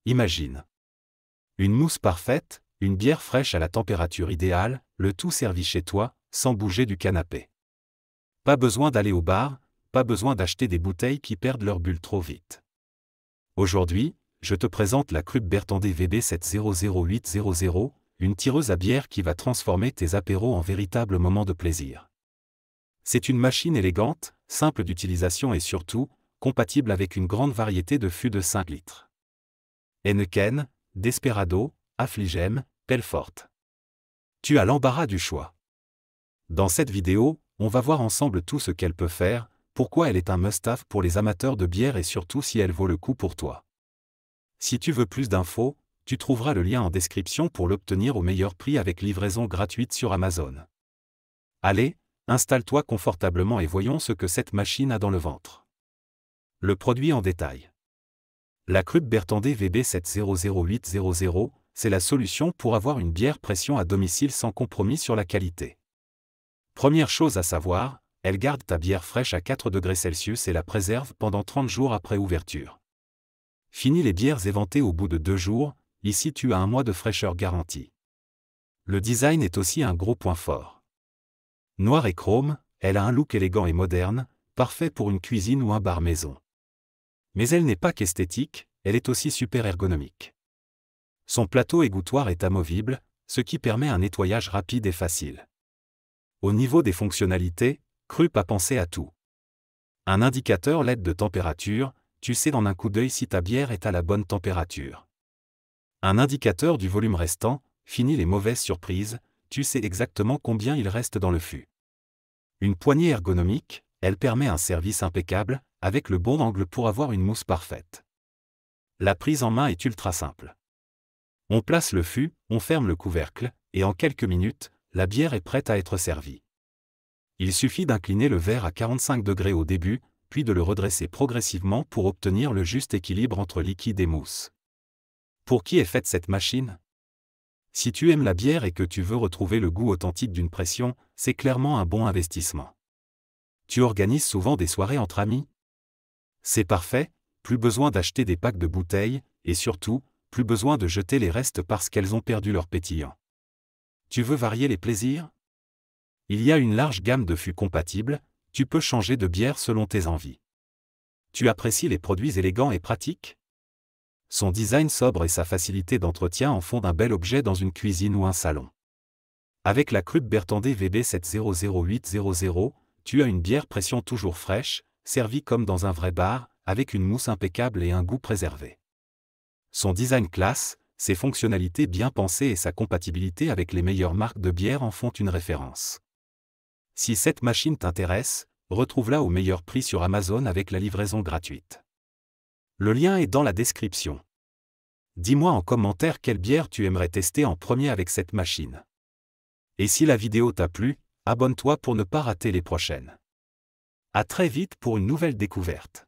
Imagine. Une mousse parfaite, une bière fraîche à la température idéale, le tout servi chez toi, sans bouger du canapé. Pas besoin d'aller au bar, pas besoin d'acheter des bouteilles qui perdent leur bulle trop vite. Aujourd'hui, je te présente la Krupp Bertendé VB700800, une tireuse à bière qui va transformer tes apéros en véritable moment de plaisir. C'est une machine élégante, simple d'utilisation et surtout, compatible avec une grande variété de fûts de 5 litres. Heineken, Desperado, Affligem, Pelfort. Tu as l'embarras du choix. Dans cette vidéo, on va voir ensemble tout ce qu'elle peut faire, pourquoi elle est un must-have pour les amateurs de bière et surtout si elle vaut le coup pour toi. Si tu veux plus d'infos, tu trouveras le lien en description pour l'obtenir au meilleur prix avec livraison gratuite sur Amazon. Allez, installe-toi confortablement et voyons ce que cette machine a dans le ventre. Le produit en détail. La Krupp Bertendé VB700800, c'est la solution pour avoir une bière pression à domicile sans compromis sur la qualité. Première chose à savoir, elle garde ta bière fraîche à 4 degrés Celsius et la préserve pendant 30 jours après ouverture. Fini les bières éventées au bout de 2 jours, ici tu as un mois de fraîcheur garantie. Le design est aussi un gros point fort. Noir et chrome, elle a un look élégant et moderne, parfait pour une cuisine ou un bar maison. Mais elle n'est pas qu'esthétique, elle est aussi super ergonomique. Son plateau égouttoir est amovible, ce qui permet un nettoyage rapide et facile. Au niveau des fonctionnalités, Krupp a pensé à tout. Un indicateur LED de température, tu sais en un coup d'œil si ta bière est à la bonne température. Un indicateur du volume restant, fini les mauvaises surprises, tu sais exactement combien il reste dans le fût. Une poignée ergonomique, elle permet un service impeccable, avec le bon angle pour avoir une mousse parfaite. La prise en main est ultra simple. On place le fût, on ferme le couvercle, et en quelques minutes, la bière est prête à être servie. Il suffit d'incliner le verre à 45 degrés au début, puis de le redresser progressivement pour obtenir le juste équilibre entre liquide et mousse. Pour qui est faite cette machine? Si tu aimes la bière et que tu veux retrouver le goût authentique d'une pression, c'est clairement un bon investissement. Tu organises souvent des soirées entre amis? C'est parfait, plus besoin d'acheter des packs de bouteilles, et surtout, plus besoin de jeter les restes parce qu'elles ont perdu leur pétillant. Tu veux varier les plaisirs? Il y a une large gamme de fûts compatibles, tu peux changer de bière selon tes envies. Tu apprécies les produits élégants et pratiques? Son design sobre et sa facilité d'entretien en font d'un bel objet dans une cuisine ou un salon. Avec la Krupp Bertendé VB700800, tu as une bière pression toujours fraîche, servie comme dans un vrai bar, avec une mousse impeccable et un goût préservé. Son design classe, ses fonctionnalités bien pensées et sa compatibilité avec les meilleures marques de bière en font une référence. Si cette machine t'intéresse, retrouve-la au meilleur prix sur Amazon avec la livraison gratuite. Le lien est dans la description. Dis-moi en commentaire quelle bière tu aimerais tester en premier avec cette machine. Et si la vidéo t'a plu, abonne-toi pour ne pas rater les prochaines. À très vite pour une nouvelle découverte.